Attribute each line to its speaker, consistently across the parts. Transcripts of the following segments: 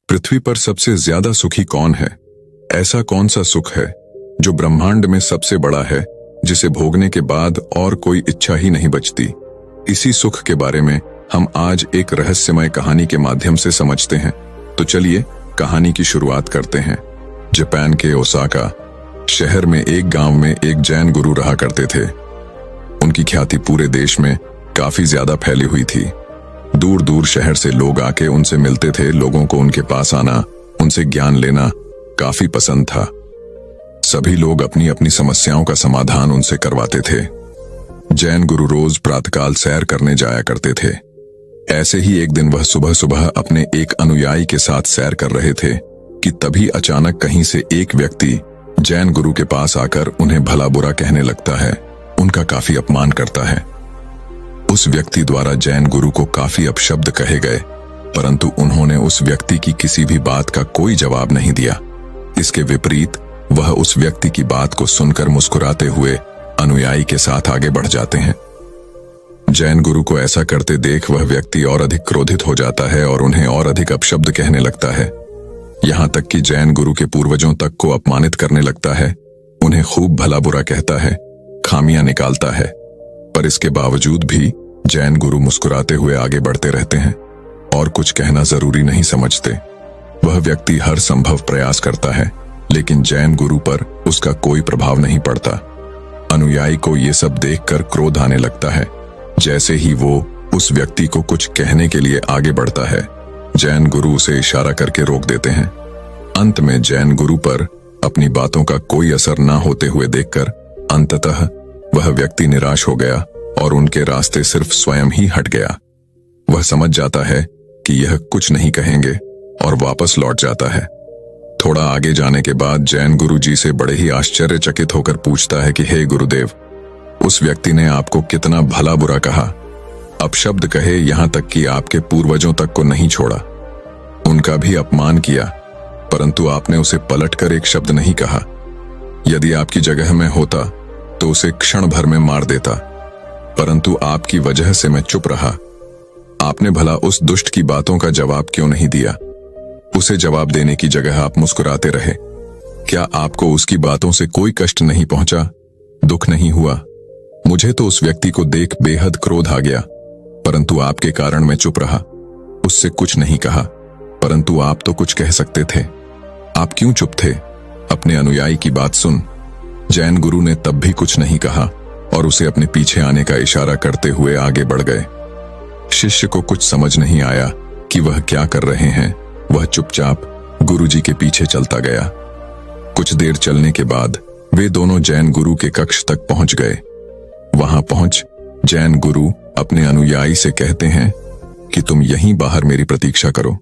Speaker 1: पृथ्वी पर सबसे ज्यादा सुखी कौन है? ऐसा कौन सा सुख है जो ब्रह्मांड में सबसे बड़ा है, जिसे भोगने के बाद और कोई इच्छा ही नहीं बचती? इसी सुख के बारे में हम आज एक रहस्यमय कहानी के माध्यम से समझते हैं। तो चलिए कहानी की शुरुआत करते हैं। जापान के ओसाका शहर में एक गांव में एक जैन गुरु रहा करते थे। उनकी ख्याति पूरे देश में काफी ज्यादा फैली हुई थी। दूर दूर शहर से लोग आके उनसे मिलते थे। लोगों को उनके पास आना, उनसे ज्ञान लेना काफी पसंद था। सभी लोग अपनी अपनी समस्याओं का समाधान उनसे करवाते थे। जैन गुरु रोज प्रातःकाल सैर करने जाया करते थे। ऐसे ही एक दिन वह सुबह सुबह अपने एक अनुयायी के साथ सैर कर रहे थे कि तभी अचानक कहीं से एक व्यक्ति जैन गुरु के पास आकर उन्हें भला बुरा कहने लगता है, उनका काफी अपमान करता है। उस व्यक्ति द्वारा जैन गुरु को काफी अपशब्द कहे गए, परंतु उन्होंने उस व्यक्ति की किसी भी बात का कोई जवाब नहीं दिया। इसके विपरीत वह उस व्यक्ति की बात को सुनकर मुस्कुराते हुए अनुयायी के साथ आगे बढ़ जाते हैं। जैन गुरु को ऐसा करते देख वह व्यक्ति और अधिक क्रोधित हो जाता है और उन्हें और अधिक अपशब्द कहने लगता है। यहां तक कि जैन गुरु के पूर्वजों तक को अपमानित करने लगता है। उन्हें खूब भला बुरा कहता है, खामियां निकालता है। पर इसके बावजूद भी जैन गुरु मुस्कुराते हुए आगे बढ़ते रहते हैं और कुछ कहना जरूरी नहीं समझते। वह व्यक्ति हर संभव प्रयास करता है, लेकिन जैन गुरु पर उसका कोई प्रभाव नहीं पड़ता। अनुयायी को ये सब देखकर क्रोध आने लगता है। जैसे ही वो उस व्यक्ति को कुछ कहने के लिए आगे बढ़ता है, जैन गुरु उसे इशारा करके रोक देते हैं। अंत में जैन गुरु पर अपनी बातों का कोई असर न होते हुए देखकर अंततः वह व्यक्ति निराश हो गया और उनके रास्ते सिर्फ स्वयं ही हट गया। वह समझ जाता है कि यह कुछ नहीं कहेंगे और वापस लौट जाता है। थोड़ा आगे जाने के बाद जैन गुरु जी से बड़े ही आश्चर्यचकित होकर पूछता है कि हे गुरुदेव, उस व्यक्ति ने आपको कितना भला बुरा कहा, अपशब्द कहे, यहां तक कि आपके पूर्वजों तक को नहीं छोड़ा, उनका भी अपमान किया, परंतु आपने उसे पलटकर एक शब्द नहीं कहा। यदि आपकी जगह में होता तो उसे क्षण भर में मार देता, परंतु आपकी वजह से मैं चुप रहा। आपने भला उस दुष्ट की बातों का जवाब क्यों नहीं दिया? उसे जवाब देने की जगह आप मुस्कुराते रहे। क्या आपको उसकी बातों से कोई कष्ट नहीं पहुंचा, दुख नहीं हुआ? मुझे तो उस व्यक्ति को देख बेहद क्रोध आ गया, परंतु आपके कारण मैं चुप रहा, उससे कुछ नहीं कहा। परंतु आप तो कुछ कह सकते थे, आप क्यों चुप थे? अपने अनुयायी की बात सुन। जैन गुरु ने तब भी कुछ नहीं कहा और उसे अपने पीछे आने का इशारा करते हुए आगे बढ़ गए। शिष्य को कुछ समझ नहीं आया कि वह क्या कर रहे हैं। वह चुपचाप गुरुजी के पीछे चलता गया। कुछ देर चलने के बाद वे दोनों जैन गुरु के कक्ष तक पहुंच गए। वहां पहुंच जैन गुरु अपने अनुयायी से कहते हैं कि तुम यहीं बाहर मेरी प्रतीक्षा करो,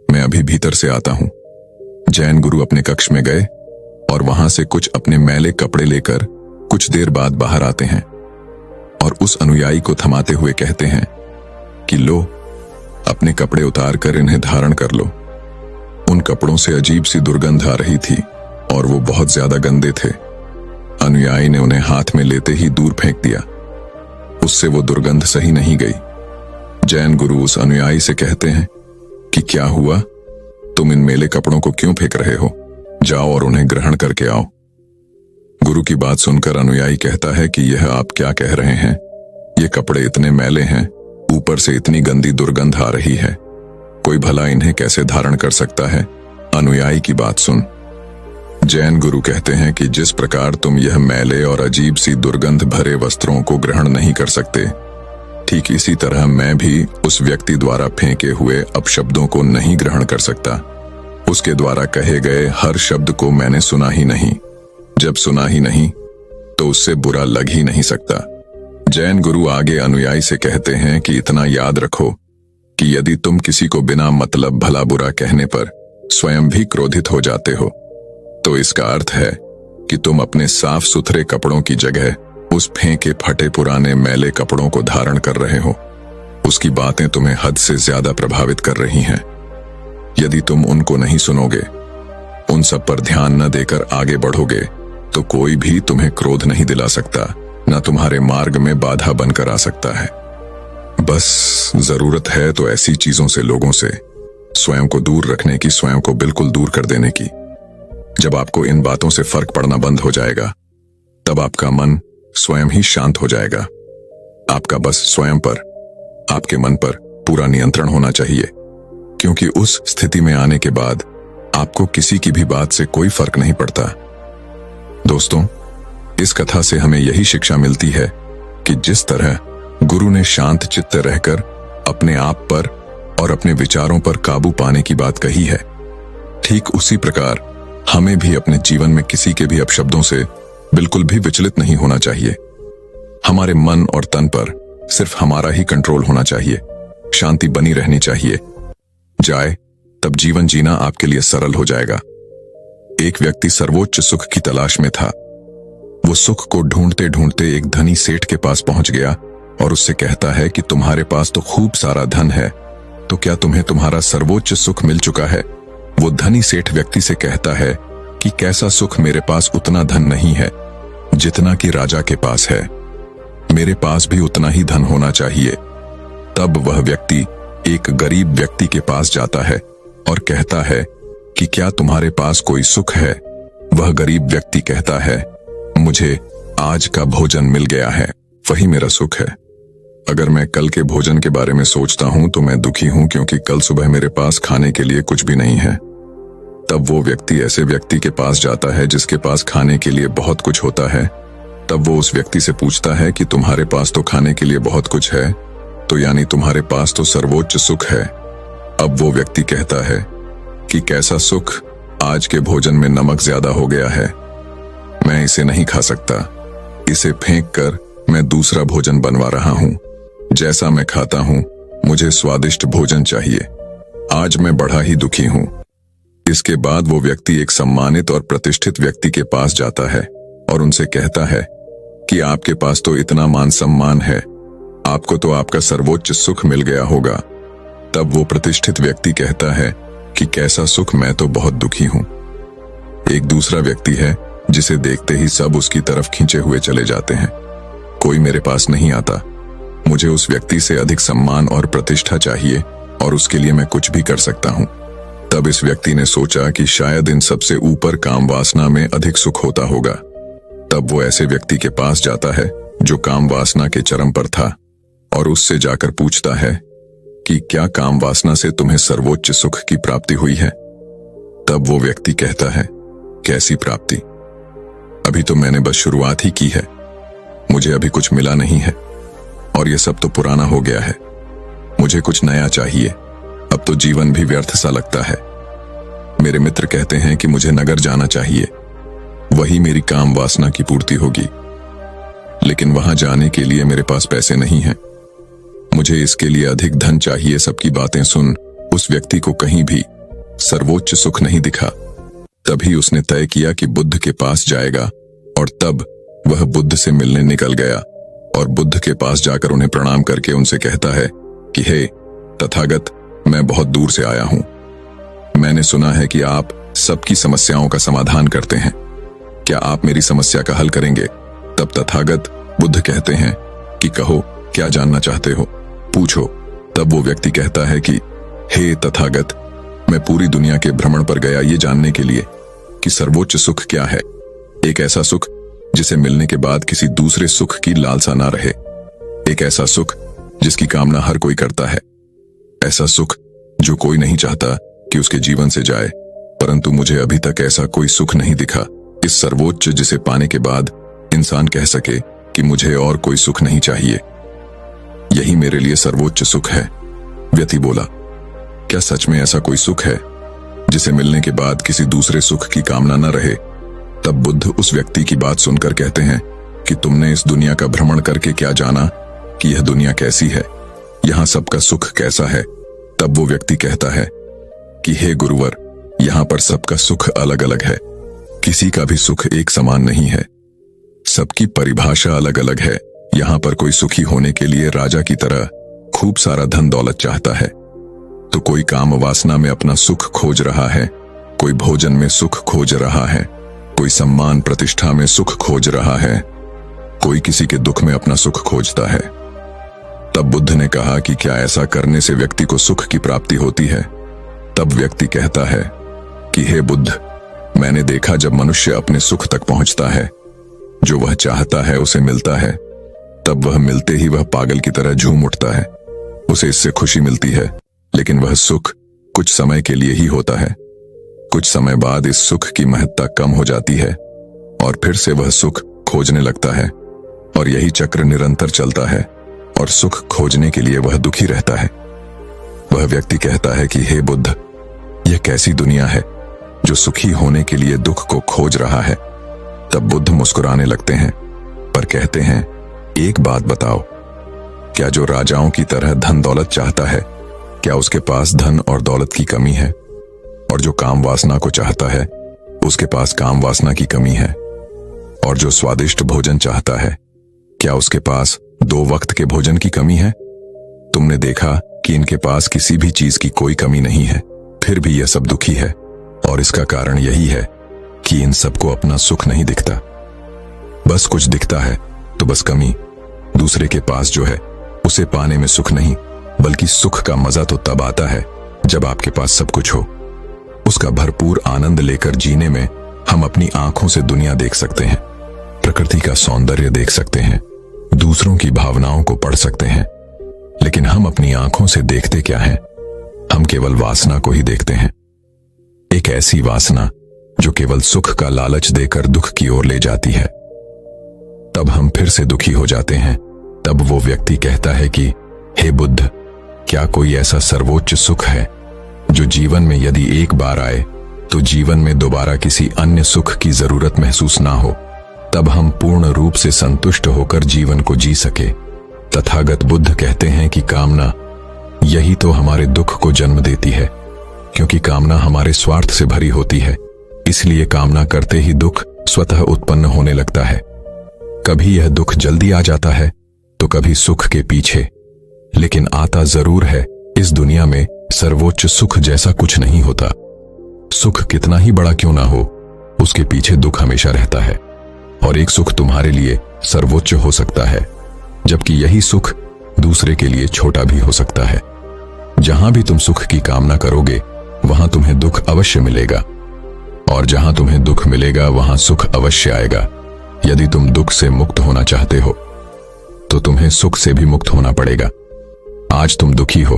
Speaker 1: मैं अभी भीतर से आता हूं। जैन गुरु अपने कक्ष में गए और वहां से कुछ अपने मैले कपड़े लेकर कुछ देर बाद बाहर आते हैं और उस अनुयायी को थमाते हुए कहते हैं कि लो, अपने कपड़े उतार कर इन्हें धारण कर लो। उन कपड़ों से अजीब सी दुर्गंध आ रही थी और वो बहुत ज्यादा गंदे थे। अनुयायी ने उन्हें हाथ में लेते ही दूर फेंक दिया। उससे वो दुर्गंध सही नहीं गई। जैन गुरु उस अनुयायी से कहते हैं कि क्या हुआ, तुम इन मैले कपड़ों को क्यों फेंक रहे हो? जाओ और उन्हें ग्रहण करके आओ। गुरु की बात सुनकर अनुयायी कहता है कि यह आप क्या कह रहे हैं? ये कपड़े इतने मैले हैं, ऊपर से इतनी गंदी दुर्गंध आ रही है, कोई भला इन्हें कैसे धारण कर सकता है? अनुयायी की बात सुन। जैन गुरु कहते हैं कि जिस प्रकार तुम यह मैले और अजीब सी दुर्गंध भरे वस्त्रों को ग्रहण नहीं कर सकते, ठीक इसी तरह मैं भी उस व्यक्ति द्वारा फेंके हुए अपशब्दों को नहीं ग्रहण कर सकता। उसके द्वारा कहे गए हर शब्द को मैंने सुना ही नहीं। जब सुना ही नहीं तो उससे बुरा लग ही नहीं सकता। जैन गुरु आगे अनुयायी से कहते हैं कि इतना याद रखो कि यदि तुम किसी को बिना मतलब भला बुरा कहने पर स्वयं भी क्रोधित हो जाते हो, तो इसका अर्थ है कि तुम अपने साफ सुथरे कपड़ों की जगह उस फेंके फटे पुराने मैले कपड़ों को धारण कर रहे हो। उसकी बातें तुम्हें हद से ज्यादा प्रभावित कर रही हैं। यदि तुम उनको नहीं सुनोगे, उन सब पर ध्यान न देकर आगे बढ़ोगे, तो कोई भी तुम्हें क्रोध नहीं दिला सकता, न तुम्हारे मार्ग में बाधा बनकर आ सकता है। बस जरूरत है तो ऐसी चीजों से लोगों से स्वयं को दूर रखने की, स्वयं को बिल्कुल दूर कर देने की। जब आपको इन बातों से फर्क पड़ना बंद हो जाएगा, तब आपका मन स्वयं ही शांत हो जाएगा। आपका बस स्वयं पर, आपके मन पर पूरा नियंत्रण होना चाहिए, क्योंकि उस स्थिति में आने के बाद आपको किसी की भी बात से कोई फर्क नहीं पड़ता। दोस्तों, इस कथा से हमें यही शिक्षा मिलती है कि जिस तरह गुरु ने शांत चित्त रहकर अपने आप पर और अपने विचारों पर काबू पाने की बात कही है, ठीक उसी प्रकार हमें भी अपने जीवन में किसी के भी अपशब्दों से बिल्कुल भी विचलित नहीं होना चाहिए। हमारे मन और तन पर सिर्फ हमारा ही कंट्रोल होना चाहिए, शांति बनी रहनी चाहिए। जाए तब जीवन जीना आपके लिए सरल हो जाएगा। एक व्यक्ति सर्वोच्च सुख की तलाश में था। वो सुख को ढूंढते ढूंढते एक धनी सेठ के पास पहुंच गया और उससे कहता है कि तुम्हारे पास तो खूब सारा धन है, तो क्या तुम्हें तुम्हारा सर्वोच्च सुख मिल चुका है? वो धनी सेठ व्यक्ति से कहता है कि कैसा सुख, मेरे पास उतना धन नहीं है जितना कि राजा के पास है, मेरे पास भी उतना ही धन होना चाहिए। तब वह व्यक्ति एक गरीब व्यक्ति के पास जाता है और कहता है कि क्या तुम्हारे पास कोई सुख है? वह गरीब व्यक्ति कहता है, मुझे आज का भोजन मिल गया है, वही मेरा सुख है। अगर मैं कल के भोजन के बारे में सोचता हूं तो मैं दुखी हूं, क्योंकि कल सुबह मेरे पास खाने के लिए कुछ भी नहीं है। तब वो व्यक्ति ऐसे व्यक्ति के पास जाता है जिसके पास खाने के लिए बहुत कुछ होता है। तब वो उस व्यक्ति से पूछता है कि तुम्हारे पास तो खाने के लिए बहुत कुछ है, तो यानी तुम्हारे पास तो सर्वोच्च सुख है। अब वो व्यक्ति कहता है कि कैसा सुख, आज के भोजन में नमक ज्यादा हो गया है, मैं इसे नहीं खा सकता, इसे फेंक कर मैं दूसरा भोजन बनवा रहा हूं। जैसा मैं खाता हूं, मुझे स्वादिष्ट भोजन चाहिए, आज मैं बड़ा ही दुखी हूं। इसके बाद वो व्यक्ति एक सम्मानित और प्रतिष्ठित व्यक्ति के पास जाता है और उनसे कहता है कि आपके पास तो इतना मान सम्मान है, आपको तो आपका सर्वोच्च सुख मिल गया होगा। तब वो प्रतिष्ठित व्यक्ति कहता है कि कैसा सुख, मैं तो बहुत दुखी हूं। एक दूसरा व्यक्ति है जिसे देखते ही सब उसकी तरफ खींचे हुए चले जाते हैं। कोई मेरे पास नहीं आता, मुझे उस व्यक्ति से अधिक सम्मान और प्रतिष्ठा चाहिए और उसके लिए मैं कुछ भी कर सकता हूं। तब इस व्यक्ति ने सोचा कि शायद इन सबसे ऊपर काम वासना में अधिक सुख होता होगा। तब वो ऐसे व्यक्ति के पास जाता है जो काम वासना के चरम पर था और उससे जाकर पूछता है कि क्या काम वासना से तुम्हें सर्वोच्च सुख की प्राप्ति हुई है? तब वो व्यक्ति कहता है, कैसी प्राप्ति, अभी तो मैंने बस शुरुआत ही की है, मुझे अभी कुछ मिला नहीं है और ये सब तो पुराना हो गया है, मुझे कुछ नया चाहिए, अब तो जीवन भी व्यर्थ सा लगता है। मेरे मित्र कहते हैं कि मुझे नगर जाना चाहिए, वही मेरी काम वासना की पूर्ति होगी, लेकिन वहां जाने के लिए मेरे पास पैसे नहीं हैं, मुझे इसके लिए अधिक धन चाहिए। सबकी बातें सुन उस व्यक्ति को कहीं भी सर्वोच्च सुख नहीं दिखा। तभी उसने तय किया कि बुद्ध के पास जाएगा और तब वह बुद्ध से मिलने निकल गया और बुद्ध के पास जाकर उन्हें प्रणाम करके उनसे कहता है कि हे तथागत, मैं बहुत दूर से आया हूं, मैंने सुना है कि आप सबकी समस्याओं का समाधान करते हैं, क्या आप मेरी समस्या का हल करेंगे? तब तथागत बुद्ध कहते हैं कि कहो, क्या जानना चाहते हो, पूछो। तब वो व्यक्ति कहता है कि हे तथागत, मैं पूरी दुनिया के भ्रमण पर गया ये जानने के लिए कि सर्वोच्च सुख क्या है, एक ऐसा सुख जिसे मिलने के बाद किसी दूसरे सुख की लालसा ना रहे, एक ऐसा सुख जिसकी कामना हर कोई करता है, ऐसा सुख जो कोई नहीं चाहता कि उसके जीवन से जाए, परंतु मुझे अभी तक ऐसा कोई सुख नहीं दिखा, इस सर्वोच्च जिसे पाने के बाद इंसान कह सके कि मुझे और कोई सुख नहीं चाहिए, यही मेरे लिए सर्वोच्च सुख है। व्यक्ति बोला, क्या सच में ऐसा कोई सुख है जिसे मिलने के बाद किसी दूसरे सुख की कामना न रहे? तब बुद्ध उस व्यक्ति की बात सुनकर कहते हैं कि तुमने इस दुनिया का भ्रमण करके क्या जाना कि यह दुनिया कैसी है, यहां सबका सुख कैसा है? तब वो व्यक्ति कहता है कि हे गुरुवर, यहां पर सबका सुख अलग अलग है, किसी का भी सुख एक समान नहीं है, सबकी परिभाषा अलग अलग है। यहां पर कोई सुखी होने के लिए राजा की तरह खूब सारा धन दौलत चाहता है, तो कोई काम वासना में अपना सुख खोज रहा है, कोई भोजन में सुख खोज रहा है, कोई सम्मान प्रतिष्ठा में सुख खोज रहा है, कोई किसी के दुख में अपना सुख खोजता है। तब बुद्ध ने कहा कि क्या ऐसा करने से व्यक्ति को सुख की प्राप्ति होती है? तब व्यक्ति कहता है कि हे बुद्ध, मैंने देखा जब मनुष्य अपने सुख तक पहुंचता है, जो वह चाहता है उसे मिलता है, तब वह मिलते ही वह पागल की तरह झूम उठता है। उसे इससे खुशी मिलती है, लेकिन वह सुख कुछ समय के लिए ही होता है। कुछ समय बाद इस सुख की महत्ता कम हो जाती है और फिर से वह सुख खोजने लगता है, और यही चक्र निरंतर चलता है, और सुख खोजने के लिए वह दुखी रहता है। वह व्यक्ति कहता है कि हे बुद्ध, यह कैसी दुनिया है जो सुखी होने के लिए दुख को खोज रहा है। तब बुद्ध मुस्कुराने लगते हैं, पर कहते हैं, एक बात बताओ, क्या जो राजाओं की तरह धन दौलत चाहता है, क्या उसके पास धन और दौलत की कमी है? और जो काम वासना को चाहता है, उसके पास काम वासना की कमी है? और जो स्वादिष्ट भोजन चाहता है, क्या उसके पास 2 वक्त के भोजन की कमी है? तुमने देखा कि इनके पास किसी भी चीज की कोई कमी नहीं है, फिर भी यह सब दुखी है, और इसका कारण यही है कि इन सबको अपना सुख नहीं दिखता। बस कुछ दिखता है तो बस कमी। दूसरे के पास जो है उसे पाने में सुख नहीं, बल्कि सुख का मजा तो तब आता है जब आपके पास सब कुछ हो। उसका भरपूर आनंद लेकर जीने में हम अपनी आंखों से दुनिया देख सकते हैं, प्रकृति का सौंदर्य देख सकते हैं, दूसरों की भावनाओं को पढ़ सकते हैं, लेकिन हम अपनी आंखों से देखते क्या हैं? हम केवल वासना को ही देखते हैं। एक ऐसी वासना जो केवल सुख का लालच देकर दुख की ओर ले जाती है। तब हम फिर से दुखी हो जाते हैं। तब वो व्यक्ति कहता है कि हे बुद्ध, क्या कोई ऐसा सर्वोच्च सुख है जो जीवन में यदि एक बार आए तो जीवन में दोबारा किसी अन्य सुख की जरूरत महसूस ना हो, तब हम पूर्ण रूप से संतुष्ट होकर जीवन को जी सके। तथागत बुद्ध कहते हैं कि कामना यही तो हमारे दुख को जन्म देती है, क्योंकि कामना हमारे स्वार्थ से भरी होती है। इसलिए कामना करते ही दुख स्वतः उत्पन्न होने लगता है। कभी यह दुख जल्दी आ जाता है तो कभी सुख के पीछे, लेकिन आता जरूर है। इस दुनिया में सर्वोच्च सुख जैसा कुछ नहीं होता। सुख कितना ही बड़ा क्यों ना हो, उसके पीछे दुख हमेशा रहता है। और एक सुख तुम्हारे लिए सर्वोच्च हो सकता है, जबकि यही सुख दूसरे के लिए छोटा भी हो सकता है। जहां भी तुम सुख की कामना करोगे, वहां तुम्हें दुख अवश्य मिलेगा, और जहां तुम्हें दुख मिलेगा वहां सुख अवश्य आएगा। यदि तुम दुख से मुक्त होना चाहते हो तो तुम्हें सुख से भी मुक्त होना पड़ेगा। आज तुम दुखी हो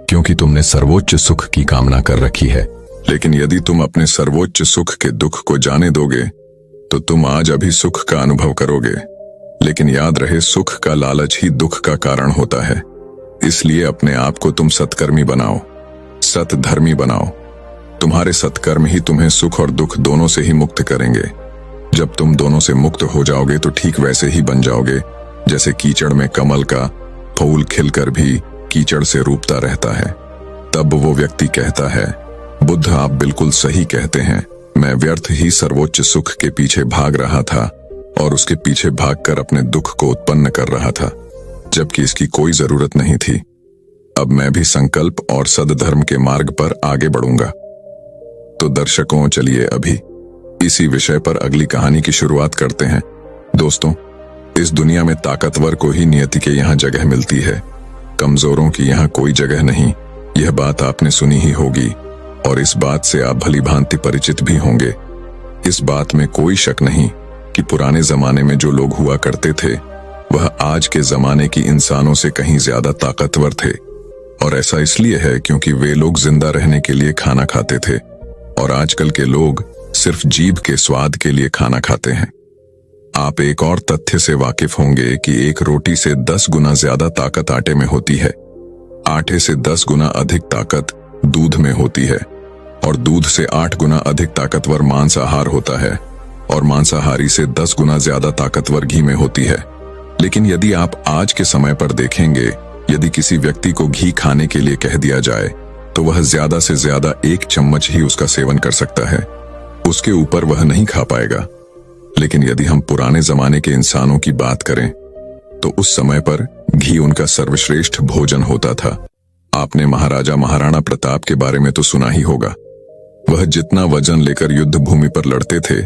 Speaker 1: क्योंकि तुमने सर्वोच्च सुख की कामना कर रखी है, लेकिन यदि तुम अपने सर्वोच्च सुख के दुख को जाने दोगे तो तुम आज अभी सुख का अनुभव करोगे। लेकिन याद रहे, सुख का लालच ही दुख का कारण होता है। इसलिए अपने आप को तुम सत्कर्मी बनाओ, सतधर्मी बनाओ। तुम्हारे सत्कर्म ही तुम्हें सुख और दुख दोनों से ही मुक्त करेंगे। जब तुम दोनों से मुक्त हो जाओगे तो ठीक वैसे ही बन जाओगे जैसे कीचड़ में कमल का फूल खिलकर भी कीचड़ से रूपता रहता है। तब वो व्यक्ति कहता है, बुद्ध आप बिल्कुल सही कहते हैं, मैं व्यर्थ ही सर्वोच्च सुख के पीछे भाग रहा था और उसके पीछे भागकर अपने दुख को उत्पन्न कर रहा था, जबकि इसकी कोई जरूरत नहीं थी। अब मैं भी संकल्प और सद्धर्म के मार्ग पर आगे बढ़ूंगा। तो दर्शकों, चलिए अभी इसी विषय पर अगली कहानी की शुरुआत करते हैं। दोस्तों, इस दुनिया में ताकतवर को ही नियति के यहाँ जगह मिलती है, कमजोरों की यहाँ कोई जगह नहीं। यह बात आपने सुनी ही होगी और इस बात से आप भली भांति परिचित भी होंगे। इस बात में कोई शक नहीं कि पुराने जमाने में जो लोग हुआ करते थे वह आज के जमाने की इंसानों से कहीं ज्यादा ताकतवर थे। और ऐसा इसलिए है क्योंकि वे लोग जिंदा रहने के लिए खाना खाते थे और आजकल के लोग सिर्फ जीभ के स्वाद के लिए खाना खाते हैं। आप एक और तथ्य से वाकिफ होंगे कि एक रोटी से 10 गुना ज्यादा ताकत आटे में होती है, आटे से 10 गुना अधिक ताकत दूध में होती है, और दूध से 8 गुना अधिक ताकतवर मांसाहार होता है, और मांसाहारी से 10 गुना ज्यादा ताकतवर घी में होती है। लेकिन यदि आप आज के समय पर देखेंगे, यदि किसी व्यक्ति को घी खाने के लिए कह दिया जाए तो वह ज्यादा से ज्यादा 1 चम्मच ही उसका सेवन कर सकता है, उसके ऊपर वह नहीं खा पाएगा। लेकिन यदि हम पुराने जमाने के इंसानों की बात करें तो उस समय पर घी उनका सर्वश्रेष्ठ भोजन होता था। आपने महाराजा महाराणा प्रताप के बारे में तो सुना ही होगा। वह जितना वजन लेकर युद्ध भूमि पर लड़ते थे,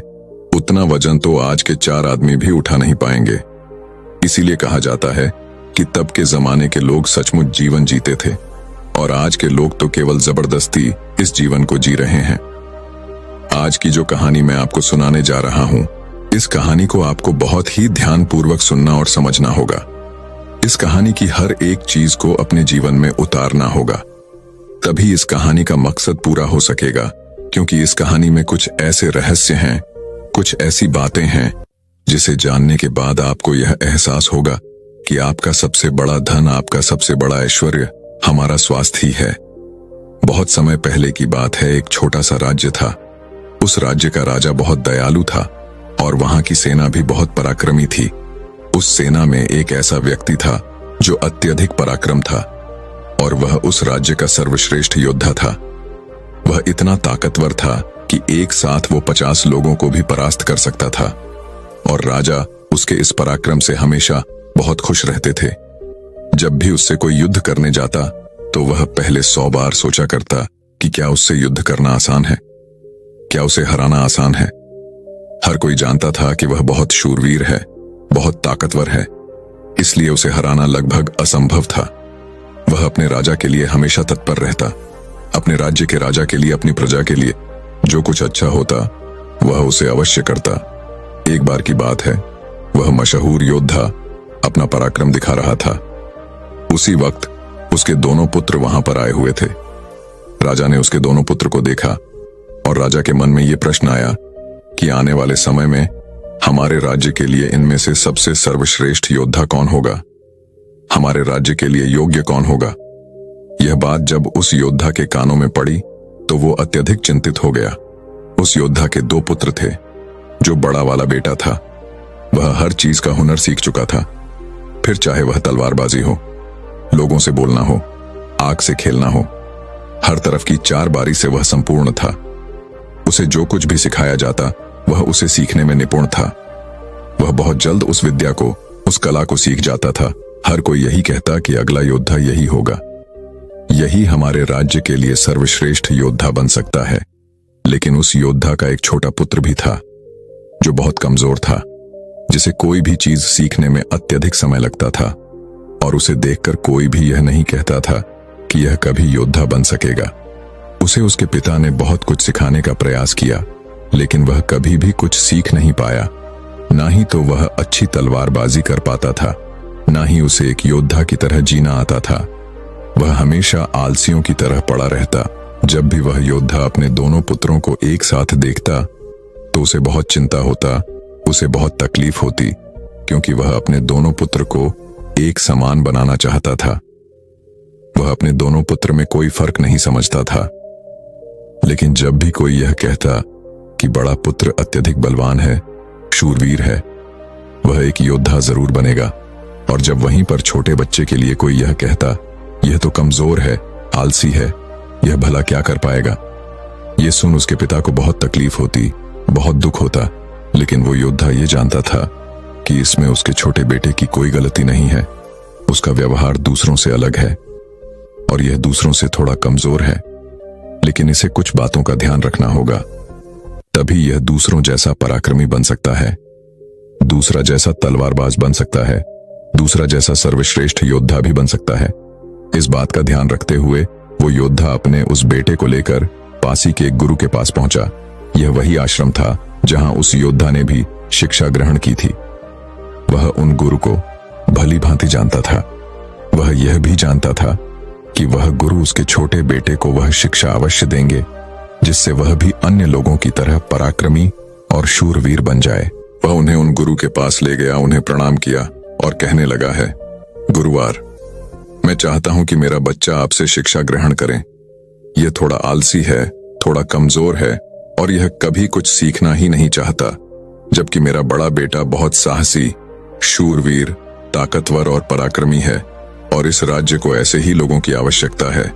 Speaker 1: उतना वजन तो आज के 4 आदमी भी उठा नहीं पाएंगे। इसीलिए कहा जाता है कि तब के जमाने के लोग सचमुच जीवन जीते थे। और आज के लोग तो केवल जबरदस्ती इस जीवन को जी रहे हैं। आज की जो कहानी मैं आपको सुनाने जा रहा हूं, इस कहानी को आपको बहुत ही ध्यानपूर्वक सुनना और समझना होगा। इस कहानी की हर एक चीज को अपने जीवन में उतारना होगा, तभी इस कहानी का मकसद पूरा हो सकेगा। क्योंकि इस कहानी में कुछ ऐसे रहस्य हैं, कुछ ऐसी बातें हैं जिसे जानने के बाद आपको यह एहसास होगा कि आपका सबसे बड़ा धन, आपका सबसे बड़ा ऐश्वर्य हमारा स्वास्थ्य ही है। बहुत समय पहले की बात है, एक छोटा सा राज्य था। उस राज्य का राजा बहुत दयालु था और वहां की सेना भी बहुत पराक्रमी थी। उस सेना में एक ऐसा व्यक्ति था जो अत्यधिक पराक्रम था और वह उस राज्य का सर्वश्रेष्ठ योद्धा था। वह इतना ताकतवर था कि एक साथ वो 50 लोगों को भी परास्त कर सकता था और राजा उसके इस पराक्रम से हमेशा बहुत खुश रहते थे। जब भी उससे कोई युद्ध करने जाता तो वह पहले 100 बार सोचा करता कि क्या उससे युद्ध करना आसान है, क्या उसे हराना आसान है। हर कोई जानता था कि वह बहुत शूरवीर है, बहुत ताकतवर है, इसलिए उसे हराना लगभग असंभव था। वह अपने राजा के लिए हमेशा तत्पर रहता, अपने राज्य के राजा के लिए, अपनी प्रजा के लिए जो कुछ अच्छा होता वह उसे अवश्य करता। एक बार की बात है, वह मशहूर योद्धा अपना पराक्रम दिखा रहा था। उसी वक्त उसके दोनों पुत्र वहां पर आए हुए थे। राजा ने उसके दोनों पुत्र को देखा और राजा के मन में यह प्रश्न आया कि आने वाले समय में हमारे राज्य के लिए इनमें से सबसे सर्वश्रेष्ठ योद्धा कौन होगा, हमारे राज्य के लिए योग्य कौन होगा। यह बात जब उस योद्धा के कानों में पड़ी तो वो अत्यधिक चिंतित हो गया। उस योद्धा के 2 पुत्र थे। जो बड़ा वाला बेटा था वह हर चीज का हुनर सीख चुका था, फिर चाहे वह तलवारबाजी हो, लोगों से बोलना हो, आग से खेलना हो, हर तरफ की 4 बारी से वह संपूर्ण था। उसे जो कुछ भी सिखाया जाता वह उसे सीखने में निपुण था। वह बहुत जल्द उस विद्या को, उस कला को सीख जाता था। हर कोई यही कहता कि अगला योद्धा यही होगा, यही हमारे राज्य के लिए सर्वश्रेष्ठ योद्धा बन सकता है। लेकिन उस योद्धा का एक छोटा पुत्र भी था जो बहुत कमजोर था, जिसे कोई भी चीज सीखने में अत्यधिक समय लगता था और उसे देखकर कोई भी यह नहीं कहता था कि यह कभी योद्धा बन सकेगा। उसे उसके पिता ने बहुत कुछ सिखाने का प्रयास किया, लेकिन वह कभी भी कुछ सीख नहीं पाया। ना ही तो वह अच्छी तलवारबाजी कर पाता था, ना ही उसे एक योद्धा की तरह जीना आता था। वह हमेशा आलसियों की तरह पड़ा रहता। जब भी वह योद्धा अपने दोनों पुत्रों को एक साथ देखता तो उसे बहुत चिंता होता, उसे बहुत तकलीफ होती, क्योंकि वह अपने दोनों पुत्र को एक समान बनाना चाहता था। वह अपने दोनों पुत्र में कोई फर्क नहीं समझता था। लेकिन जब भी कोई यह कहता कि बड़ा पुत्र अत्यधिक बलवान है, शूरवीर है, वह एक योद्धा जरूर बनेगा, और जब वहीं पर छोटे बच्चे के लिए कोई यह कहता यह तो कमजोर है, आलसी है, यह भला क्या कर पाएगा, यह सुन उसके पिता को बहुत तकलीफ होती, बहुत दुख होता। लेकिन वो योद्धा ये जानता था कि इसमें उसके छोटे बेटे की कोई गलती नहीं है। उसका व्यवहार दूसरों से अलग है और यह दूसरों से थोड़ा कमजोर है, लेकिन इसे कुछ बातों का ध्यान रखना होगा, तभी यह दूसरों जैसा पराक्रमी बन सकता है, दूसरा जैसा तलवारबाज बन सकता है, दूसरा जैसा सर्वश्रेष्ठ योद्धा भी बन सकता है। इस बात का ध्यान रखते हुए वो योद्धा अपने उस बेटे को लेकर पास ही के एक गुरु के पास पहुंचा। यह वही आश्रम था जहां उस योद्धा ने भी शिक्षा ग्रहण की थी। वह उन गुरु को भली भांति जानता था। वह यह भी जानता था कि वह गुरु उसके छोटे बेटे को वह शिक्षा अवश्य देंगे जिससे वह भी अन्य लोगों की तरह पराक्रमी और शूरवीर बन जाए। वह उन्हें उन गुरु के पास ले गया, उन्हें प्रणाम किया और कहने लगा है, गुरुवार, मैं चाहता हूं कि मेरा बच्चा आपसे शिक्षा ग्रहण करे। यह थोड़ा आलसी है, थोड़ा कमजोर है और यह कभी कुछ सीखना ही नहीं चाहता, जबकि मेरा बड़ा बेटा बहुत साहसी, शूरवीर, ताकतवर और पराक्रमी है और इस राज्य को ऐसे ही लोगों की आवश्यकता है।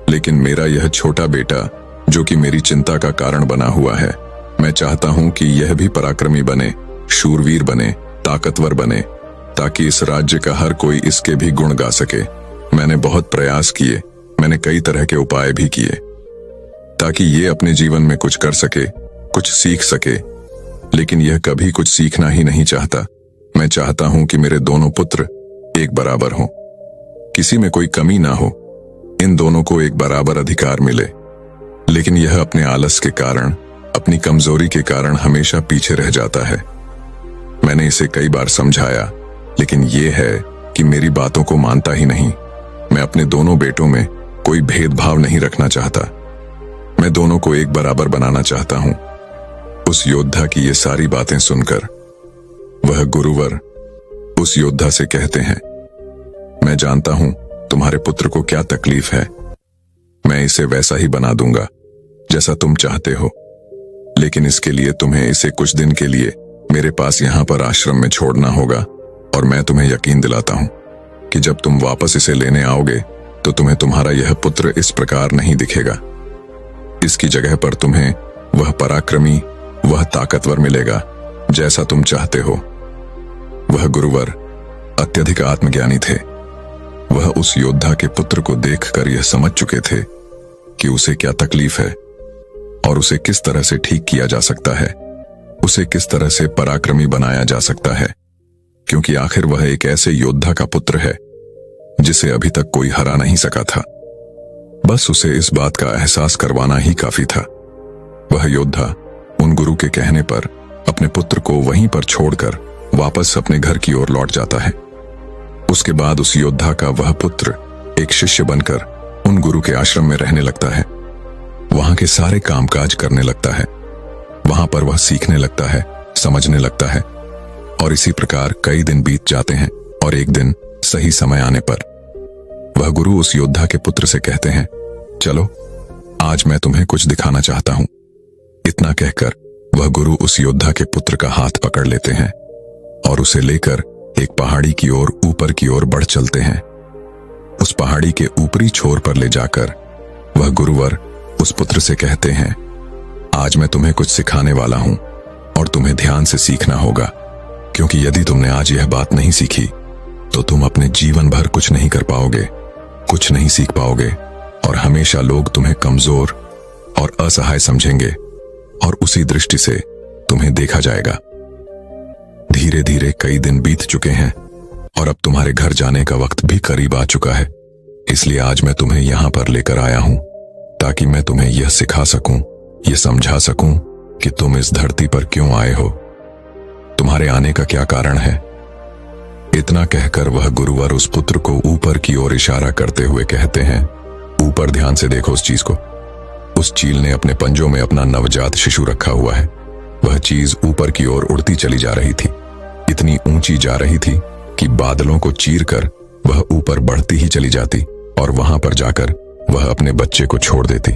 Speaker 1: लेकिन मेरा यह छोटा बेटा, जो कि मेरी चिंता का कारण बना हुआ है, मैं चाहता हूं कि यह भी पराक्रमी बने, शूरवीर बने, ताकतवर बने, ताकि इस राज्य का हर कोई इसके भी गुण गा सके। मैंने बहुत प्रयास किए, मैंने कई तरह के उपाय भी किए ताकि ये अपने जीवन में कुछ कर सके, कुछ सीख सके, लेकिन यह कभी कुछ सीखना ही नहीं चाहता। मैं चाहता हूं कि मेरे दोनों पुत्र एक बराबर हों, किसी में कोई कमी ना हो, इन दोनों को एक बराबर अधिकार मिले। लेकिन यह अपने आलस के कारण, अपनी कमजोरी के कारण हमेशा पीछे रह जाता है। मैंने इसे कई बार समझाया, लेकिन यह है कि मेरी बातों को मानता ही नहीं। मैं अपने दोनों बेटों में कोई भेदभाव नहीं रखना चाहता। मैं दोनों को एक बराबर बनाना चाहता हूं। उस योद्धा की ये सारी बातें सुनकर वह गुरुवर उस योद्धा से कहते हैं, मैं जानता हूं तुम्हारे पुत्र को क्या तकलीफ है। मैं इसे वैसा ही बना दूंगा जैसा तुम चाहते हो, लेकिन इसके लिए तुम्हें इसे कुछ दिन के लिए मेरे पास यहां पर आश्रम में छोड़ना होगा। और मैं तुम्हें यकीन दिलाता हूं कि जब तुम वापस इसे लेने आओगे तो तुम्हें तुम्हारा यह पुत्र इस प्रकार नहीं दिखेगा। इसकी जगह पर तुम्हें वह पराक्रमी, वह ताकतवर मिलेगा जैसा तुम चाहते हो। वह गुरुवर अत्यधिक आत्मज्ञानी थे। वह उस योद्धा के पुत्र को देखकर यह समझ चुके थे कि उसे क्या तकलीफ है और उसे किस तरह से ठीक किया जा सकता है, उसे किस तरह से पराक्रमी बनाया जा सकता है, क्योंकि आखिर वह एक ऐसे योद्धा का पुत्र है जिसे अभी तक कोई हरा नहीं सका था। बस उसे इस बात का एहसास करवाना ही काफी था। वह योद्धा उन गुरु के कहने पर अपने पुत्र को वहीं पर छोड़कर वापस अपने घर की ओर लौट जाता है। उसके बाद उस योद्धा का वह पुत्र एक शिष्य बनकर उन गुरु के आश्रम में रहने लगता है। वहां के सारे कामकाज करने लगता है। वहां पर वह सीखने लगता है, समझने लगता है। और इसी प्रकार कई दिन बीत जाते हैं और एक दिन सही समय आने पर वह गुरु उस योद्धा के पुत्र से कहते हैं, चलो आज मैं तुम्हें कुछ दिखाना चाहता हूं। इतना कहकर वह गुरु उस योद्धा के पुत्र का हाथ पकड़ लेते हैं और उसे लेकर एक पहाड़ी की ओर ऊपर की ओर बढ़ चलते हैं। उस पहाड़ी के ऊपरी छोर पर ले जाकर वह गुरुवर उस पुत्र से कहते हैं, आज मैं तुम्हें कुछ सिखाने वाला हूं और तुम्हें ध्यान से सीखना होगा, क्योंकि यदि तुमने आज यह बात नहीं सीखी तो तुम अपने जीवन भर कुछ नहीं कर पाओगे, कुछ नहीं सीख पाओगे और हमेशा लोग तुम्हें कमजोर और असहाय समझेंगे और उसी दृष्टि से तुम्हें देखा जाएगा। धीरे धीरे कई दिन बीत चुके हैं और अब तुम्हारे घर जाने का वक्त भी करीब आ चुका है। इसलिए आज मैं तुम्हें यहां पर लेकर आया हूं ताकि मैं तुम्हें यह सिखा सकूं, यह समझा सकूं कि तुम इस धरती पर क्यों आए हो, तुम्हारे आने का क्या कारण है। इतना कहकर वह गुरुवर उस पुत्र को ऊपर की ओर इशारा करते हुए कहते हैं, ऊपर ध्यान से देखो उस चीज को। उस चील ने अपने पंजों में अपना नवजात शिशु रखा हुआ है। वह चीज ऊपर की ओर उड़ती चली जा रही थी। इतनी ऊंची जा रही थी कि बादलों को चीरकर वह ऊपर बढ़ती ही चली जाती और वहां पर जाकर वह अपने बच्चे को छोड़ देती।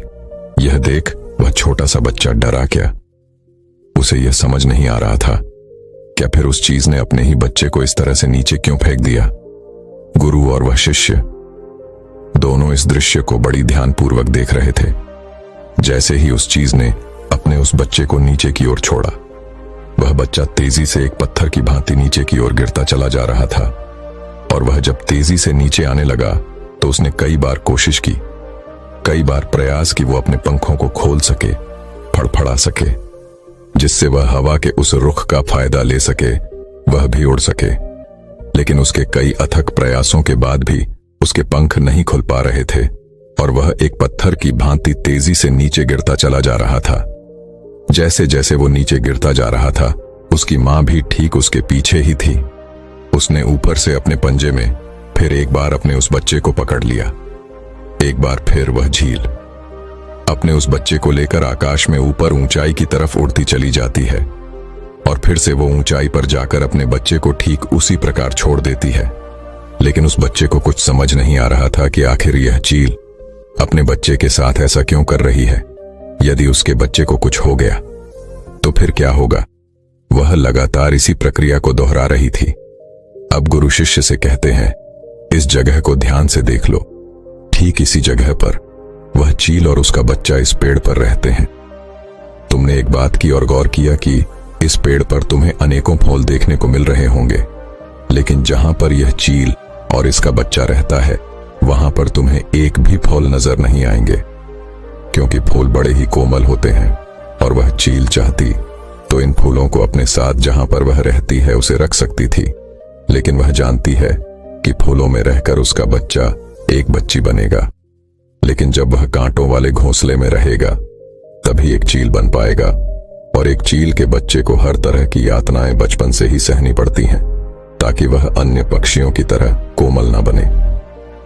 Speaker 1: यह देख वह छोटा सा बच्चा डरा गया। उसे यह समझ नहीं आ रहा था क्या फिर उस चीज ने अपने ही बच्चे को इस तरह से नीचे क्यों फेंक दिया। गुरु और वह शिष्य दोनों इस दृश्य को बड़ी ध्यानपूर्वक देख रहे थे। जैसे ही उस चीज ने अपने उस बच्चे को नीचे की ओर छोड़ा, वह बच्चा तेजी से एक पत्थर की भांति नीचे की ओर गिरता चला जा रहा था। और वह जब तेजी से नीचे आने लगा तो उसने कई बार कोशिश की, कई बार प्रयास की वो अपने पंखों को खोल सके, फड़फड़ा सके, जिससे वह हवा के उस रुख का फायदा ले सके, वह भी उड़ सके। लेकिन उसके कई अथक प्रयासों के बाद भी उसके पंख नहीं खुल पा रहे थे और वह एक पत्थर की भांति तेजी से नीचे गिरता चला जा रहा था। जैसे जैसे वो नीचे गिरता जा रहा था, उसकी मां भी ठीक उसके पीछे ही थी। उसने ऊपर से अपने पंजे में फिर एक बार अपने उस बच्चे को पकड़ लिया। एक बार फिर वह झील अपने उस बच्चे को लेकर आकाश में ऊपर ऊंचाई की तरफ उड़ती चली जाती है और फिर से वो ऊंचाई पर जाकर अपने बच्चे को ठीक उसी प्रकार छोड़ देती है। लेकिन उस बच्चे को कुछ समझ नहीं आ रहा था कि आखिर यह चील अपने बच्चे के साथ ऐसा क्यों कर रही है। यदि उसके बच्चे को कुछ हो गया तो फिर क्या होगा। वह लगातार इसी प्रक्रिया को दोहरा रही थी। अब गुरु शिष्य से कहते हैं, इस जगह को ध्यान से देख लो। ठीक इसी जगह पर वह चील और उसका बच्चा इस पेड़ पर रहते हैं। तुमने एक बात की और गौर किया कि इस पेड़ पर तुम्हें अनेकों फूल देखने को मिल रहे होंगे, लेकिन जहां पर यह चील और इसका बच्चा रहता है वहां पर तुम्हें एक भी फूल नजर नहीं आएंगे, क्योंकि फूल बड़े ही कोमल होते हैं और वह चील चाहती तो इन फूलों को अपने साथ जहां पर वह रहती है उसे रख सकती थी। लेकिन वह जानती है कि फूलों में रहकर उसका बच्चा एक बच्ची बनेगा लेकिन जब वह कांटों वाले घोंसले में रहेगा तभी एक चील बन पाएगा। और एक चील के बच्चे को हर तरह की यातनाएं बचपन से ही सहनी पड़ती हैं ताकि वह अन्य पक्षियों की तरह कोमल ना बने,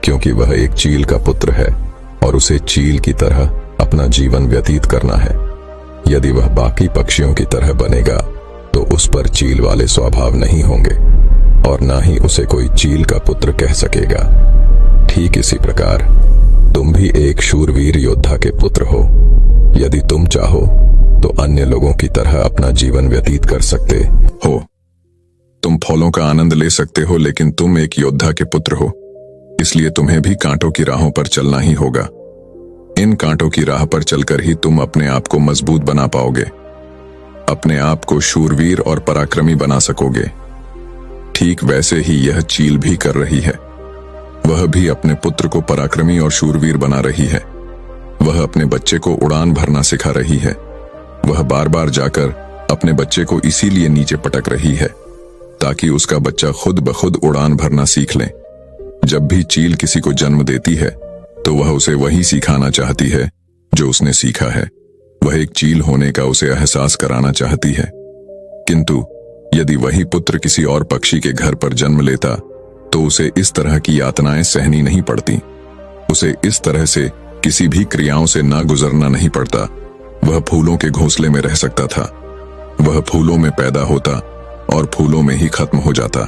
Speaker 1: क्योंकि वह एक चील का पुत्र है और उसे चील की तरह अपना जीवन व्यतीत करना है। यदि वह बाकी पक्षियों की तरह बनेगा तो उस पर चील वाले स्वभाव नहीं होंगे और ना ही उसे कोई चील का पुत्र कह सकेगा। ठीक इसी प्रकार तुम भी एक शूरवीर योद्धा के पुत्र हो। यदि तुम चाहो तो अन्य लोगों की तरह अपना जीवन व्यतीत कर सकते हो। तुम फलों का आनंद ले सकते हो, लेकिन तुम एक योद्धा के पुत्र हो, इसलिए तुम्हें भी कांटों की राहों पर चलना ही होगा। इन कांटों की राह पर चलकर ही तुम अपने आप को मजबूत बना पाओगे, अपने आप को शूरवीर और पराक्रमी बना सकोगे। ठीक वैसे ही यह चील भी कर रही है। वह भी अपने पुत्र को पराक्रमी और शूरवीर बना रही है। वह अपने बच्चे को उड़ान भरना सिखा रही है। वह बार बार जाकर अपने बच्चे को इसीलिए नीचे पटक रही है ताकि उसका बच्चा खुद ब खुद उड़ान भरना सीख ले। जब भी चील किसी को जन्म देती है तो वह उसे वही सिखाना चाहती है जो उसने सीखा है। वह एक चील होने का उसे एहसास कराना चाहती है। किंतु यदि वही पुत्र किसी और पक्षी के घर पर जन्म लेता तो उसे इस तरह की यातनाएं सहनी नहीं पड़ती। उसे इस तरह से किसी भी क्रियाओं से ना गुजरना नहीं पड़ता। वह फूलों के घोंसले में रह सकता था। वह फूलों में पैदा होता और फूलों में ही खत्म हो जाता।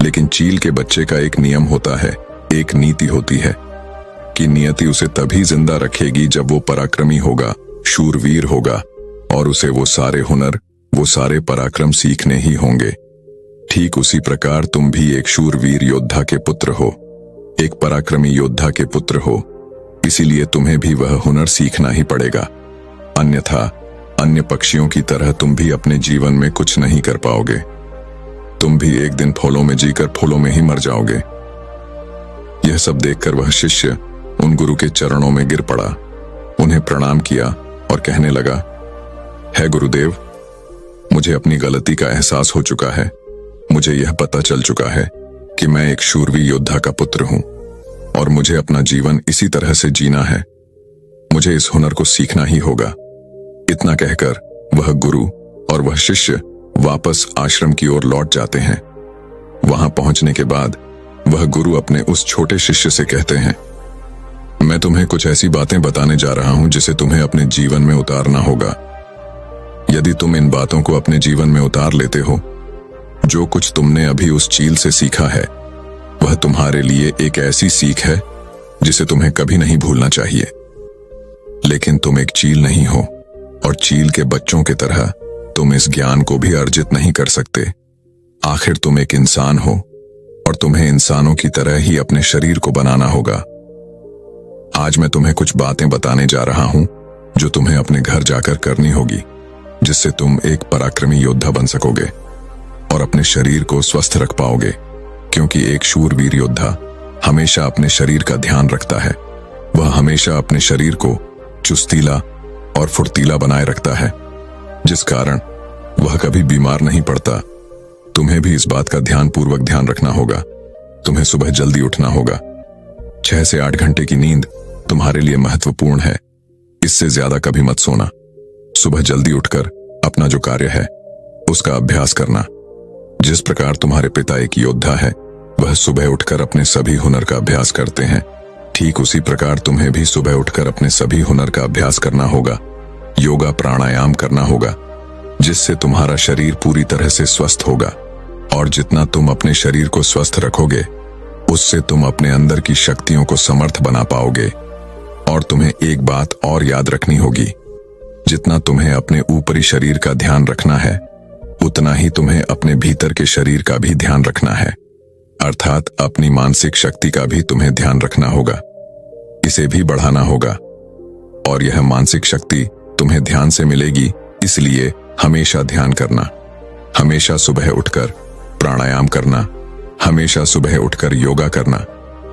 Speaker 1: लेकिन चील के बच्चे का एक नियम होता है, एक नीति होती है कि नियति उसे तभी जिंदा रखेगी जब वो पराक्रमी होगा, शूरवीर होगा और उसे वो सारे हुनर, वो सारे पराक्रम सीखने ही होंगे। ठीक उसी प्रकार तुम भी एक शूरवीर योद्धा के पुत्र हो, एक पराक्रमी योद्धा के पुत्र हो, इसीलिए तुम्हें भी वह हुनर सीखना ही पड़ेगा। अन्यथा अन्य पक्षियों की तरह तुम भी अपने जीवन में कुछ नहीं कर पाओगे। तुम भी एक दिन फूलों में जीकर फूलों में ही मर जाओगे। यह सब देखकर वह शिष्य उन गुरु के चरणों में गिर पड़ा, उन्हें प्रणाम किया और कहने लगा, है गुरुदेव, मुझे अपनी गलती का एहसास हो चुका है। मुझे यह पता चल चुका है कि मैं एक शूरवीर योद्धा का पुत्र हूं और मुझे अपना जीवन इसी तरह से जीना है। मुझे इस हुनर को सीखना ही होगा। इतना कहकर वह गुरु और वह शिष्य वापस आश्रम की ओर लौट जाते हैं। वहां पहुंचने के बाद वह गुरु अपने उस छोटे शिष्य से कहते हैं, मैं तुम्हें कुछ ऐसी बातें बताने जा रहा हूं जिसे तुम्हें अपने जीवन में उतारना होगा। यदि तुम इन बातों को अपने जीवन में उतार लेते हो, जो कुछ तुमने अभी उस चील से सीखा है वह तुम्हारे लिए एक ऐसी सीख है जिसे तुम्हें कभी नहीं भूलना चाहिए। लेकिन तुम एक चील नहीं हो और चील के बच्चों की तरह तुम इस ज्ञान को भी अर्जित नहीं कर सकते। आखिर तुम एक इंसान हो और तुम्हें इंसानों की तरह ही अपने शरीर को बनाना होगा। आज मैं तुम्हें कुछ बातें बताने जा रहा हूं जो तुम्हें अपने घर जाकर करनी होगी, जिससे तुम एक पराक्रमी योद्धा बन सकोगे और अपने शरीर को स्वस्थ रख पाओगे, क्योंकि एक शूरवीर योद्धा हमेशा अपने शरीर का ध्यान रखता है। वह हमेशा अपने शरीर को चुस्तीला और फुर्तीला बनाए रखता है, जिस कारण वह कभी बीमार नहीं पड़ता। तुम्हें भी इस बात का ध्यानपूर्वक ध्यान रखना होगा। तुम्हें सुबह जल्दी उठना होगा। 6 से 8 घंटे की नींद तुम्हारे लिए महत्वपूर्ण है। इससे ज्यादा कभी मत सोना। सुबह जल्दी उठकर अपना जो कार्य है उसका अभ्यास करना। जिस प्रकार तुम्हारे पिता एक योद्धा है, वह सुबह उठकर अपने सभी हुनर का अभ्यास करते हैं, ठीक उसी प्रकार तुम्हें भी सुबह उठकर अपने सभी हुनर का अभ्यास करना होगा। योगा प्राणायाम करना होगा, जिससे तुम्हारा शरीर पूरी तरह से स्वस्थ होगा। और जितना तुम अपने शरीर को स्वस्थ रखोगे, उससे तुम अपने अंदर की शक्तियों को समर्थ बना पाओगे। और तुम्हें एक बात और याद रखनी होगी, जितना तुम्हें अपने ऊपरी शरीर का ध्यान रखना है, उतना ही तुम्हें अपने भीतर के शरीर का भी ध्यान रखना है, अर्थात अपनी मानसिक शक्ति का भी तुम्हें ध्यान रखना होगा। इसे भी बढ़ाना होगा। और यह मानसिक शक्ति तुम्हें ध्यान से मिलेगी, इसलिए हमेशा ध्यान करना, हमेशा सुबह उठकर प्राणायाम करना, हमेशा सुबह उठकर योगा करना,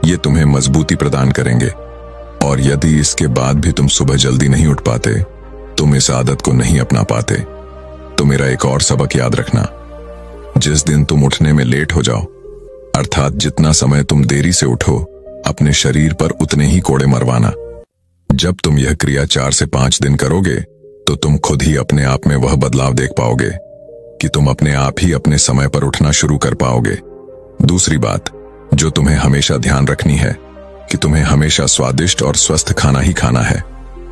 Speaker 1: ये तुम्हें मजबूती प्रदान करेंगे। और यदि इसके बाद भी तुम सुबह जल्दी नहीं उठ पाते, तुम इस आदत को नहीं अपना पाते, तो मेरा एक और सबक याद रखना। जिस दिन तुम उठने में लेट हो जाओ, अर्थात जितना समय तुम देरी से उठो, अपने शरीर पर उतने ही कोड़े मरवाना। जब तुम यह क्रिया 4 से 5 दिन करोगे तो तुम खुद ही अपने आप में वह बदलाव देख पाओगे कि तुम अपने आप ही अपने समय पर उठना शुरू कर पाओगे। दूसरी बात जो तुम्हें हमेशा ध्यान रखनी है कि तुम्हें हमेशा स्वादिष्ट और स्वस्थ खाना ही खाना है।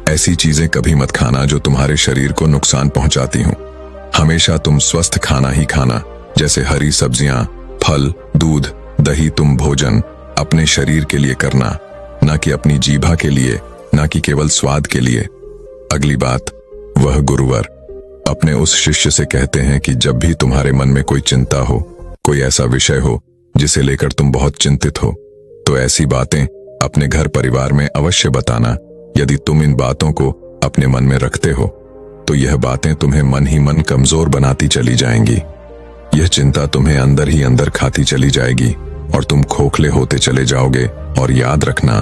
Speaker 1: ऐसी चीजें कभी मत खाना जो तुम्हारे शरीर को नुकसान पहुंचाती हों। हमेशा तुम स्वस्थ खाना ही खाना, जैसे हरी सब्जियां, फल, दूध, दही। तुम भोजन अपने शरीर के लिए करना, ना कि अपनी जीभा के लिए, ना कि केवल स्वाद के लिए। अगली बात, वह गुरुवर अपने उस शिष्य से कहते हैं कि जब भी तुम्हारे मन में कोई चिंता हो, कोई ऐसा विषय हो जिसे लेकर तुम बहुत चिंतित हो, तो ऐसी बातें अपने घर परिवार में अवश्य बताना। यदि तुम इन बातों को अपने मन में रखते हो तो यह बातें तुम्हें मन ही मन कमजोर बनाती चली जाएंगी। यह चिंता तुम्हें अंदर ही अंदर खाती चली जाएगी और तुम खोखले होते चले जाओगे। और याद रखना,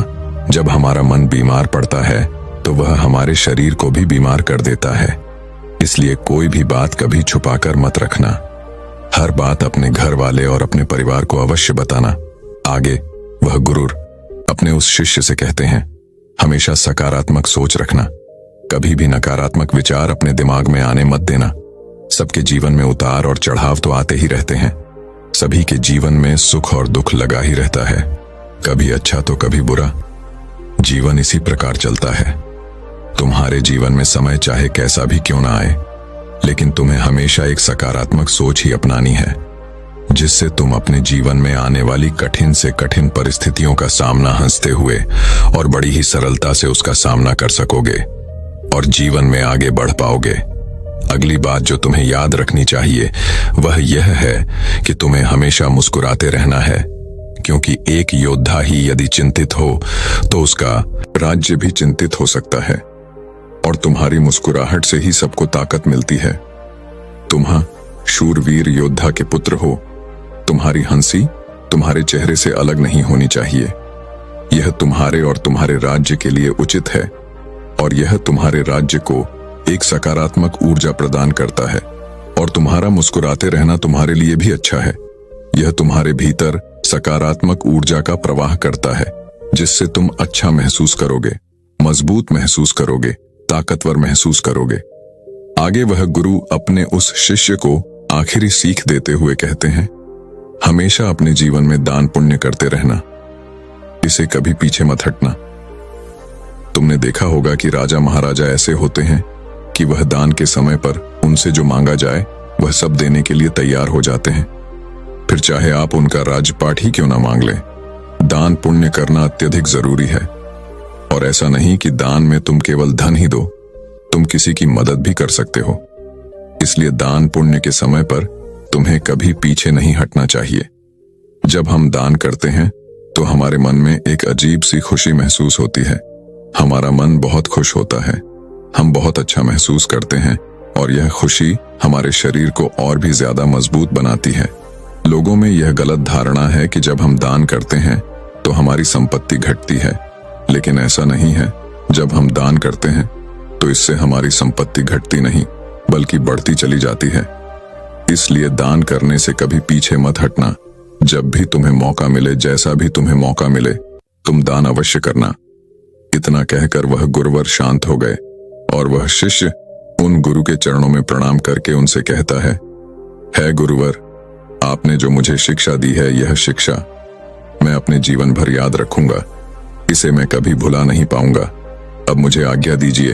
Speaker 1: जब हमारा मन बीमार पड़ता है तो वह हमारे शरीर को भी बीमार कर देता है। इसलिए कोई भी बात कभी छुपाकर मत रखना। हर बात अपने घर वाले और अपने परिवार को अवश्य बताना। आगे वह गुरुर अपने उस शिष्य से कहते हैं, हमेशा सकारात्मक सोच रखना, कभी भी नकारात्मक विचार अपने दिमाग में आने मत देना। सबके जीवन में उतार और चढ़ाव तो आते ही रहते हैं। सभी के जीवन में सुख और दुख लगा ही रहता है, कभी अच्छा तो कभी बुरा। जीवन इसी प्रकार चलता है। तुम्हारे जीवन में समय चाहे कैसा भी क्यों ना आए, लेकिन तुम्हें हमेशा एक सकारात्मक सोच ही अपनानी है, जिससे तुम अपने जीवन में आने वाली कठिन से कठिन परिस्थितियों का सामना हंसते हुए और बड़ी ही सरलता से उसका सामना कर सकोगे और जीवन में आगे बढ़ पाओगे। अगली बात जो तुम्हें याद रखनी चाहिए वह यह है कि तुम्हें हमेशा मुस्कुराते रहना है, क्योंकि एक योद्धा ही यदि चिंतित हो तो उसका राज्य भी चिंतित हो सकता है। और तुम्हारी मुस्कुराहट से ही सबको ताकत मिलती है। तुम शूरवीर योद्धा के पुत्र हो। तुम्हारी हंसी तुम्हारे चेहरे से अलग नहीं होनी चाहिए। यह तुम्हारे और तुम्हारे राज्य के लिए उचित है और यह तुम्हारे राज्य को एक सकारात्मक ऊर्जा प्रदान करता है। और तुम्हारा मुस्कुराते रहना तुम्हारे लिए भी अच्छा है। यह तुम्हारे भीतर सकारात्मक ऊर्जा का प्रवाह करता है, जिससे तुम अच्छा महसूस करोगे, मजबूत महसूस करोगे, ताकतवर महसूस करोगे। आगे वह गुरु अपने उस शिष्य को आखिरी सीख देते हुए कहते हैं, हमेशा अपने जीवन में दान पुण्य करते रहना, इसे कभी पीछे मत हटना। तुमने देखा होगा कि राजा महाराजा ऐसे होते हैं कि वह दान के समय पर उनसे जो मांगा जाए वह सब देने के लिए तैयार हो जाते हैं, फिर चाहे आप उनका राजपाट ही क्यों ना मांग लें। दान पुण्य करना अत्यधिक जरूरी है। और ऐसा नहीं कि दान में तुम केवल धन ही दो, तुम किसी की मदद भी कर सकते हो। इसलिए दान पुण्य के समय पर तुम्हें कभी पीछे नहीं हटना चाहिए। जब हम दान करते हैं तो हमारे मन में एक अजीब सी खुशी महसूस होती है। हमारा मन बहुत खुश होता है, हम बहुत अच्छा महसूस करते हैं और यह खुशी हमारे शरीर को और भी ज्यादा मजबूत बनाती है। लोगों में यह गलत धारणा है कि जब हम दान करते हैं तो हमारी संपत्ति घटती है, लेकिन ऐसा नहीं है। जब हम दान करते हैं तो इससे हमारी संपत्ति घटती नहीं बल्कि बढ़ती चली जाती है। इसलिए दान करने से कभी पीछे मत हटना। जब भी तुम्हें मौका मिले, जैसा भी तुम्हें मौका मिले, तुम दान अवश्य करना। इतना कहकर वह गुरुवर शांत हो गए और वह शिष्य उन गुरु के चरणों में प्रणाम करके उनसे कहता है गुरुवर, आपने जो मुझे शिक्षा दी है, यह शिक्षा मैं अपने जीवन भर याद रखूंगा। इसे मैं कभी भुला नहीं पाऊंगा। अब मुझे आज्ञा दीजिए,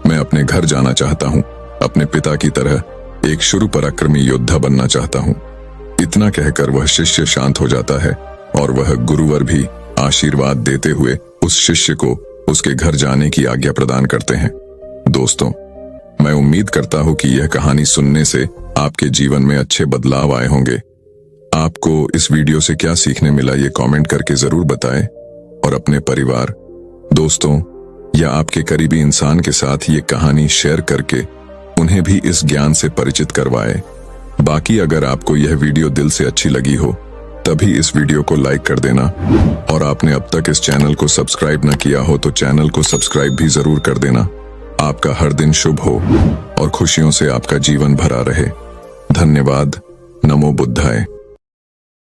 Speaker 1: मैं अपने घर जाना चाहता हूं। अपने पिता की तरह एक शुरू पराक्रमी योद्धा बनना चाहता हूं। इतना कहकर वह शिष्य शांत हो जाता है और वह गुरुवर भी आशीर्वाद देते हुए उस शिष्य को उसके घर जाने की आज्ञा प्रदान करते हैं। दोस्तों, मैं उम्मीद करता हूं कि यह कहानी सुनने से आपके जीवन में अच्छे बदलाव आए होंगे। आपको इस वीडियो से क्या सीखने मिला, ये कमेंट करके जरूर बताएं और अपने परिवार, दोस्तों या आपके करीबी इंसान के साथ ये कहानी शेयर करके उन्हें भी इस ज्ञान से परिचित करवाएं। बाकी अगर आपको यह वीडियो दिल से अच्छी लगी हो तभी इस वीडियो को लाइक कर देना और आपने अब तक इस चैनल को सब्सक्राइब न किया हो तो चैनल को सब्सक्राइब भी जरूर कर देना। आपका हर दिन शुभ हो और खुशियों से आपका जीवन भरा रहे। धन्यवाद। नमो बुद्धाय।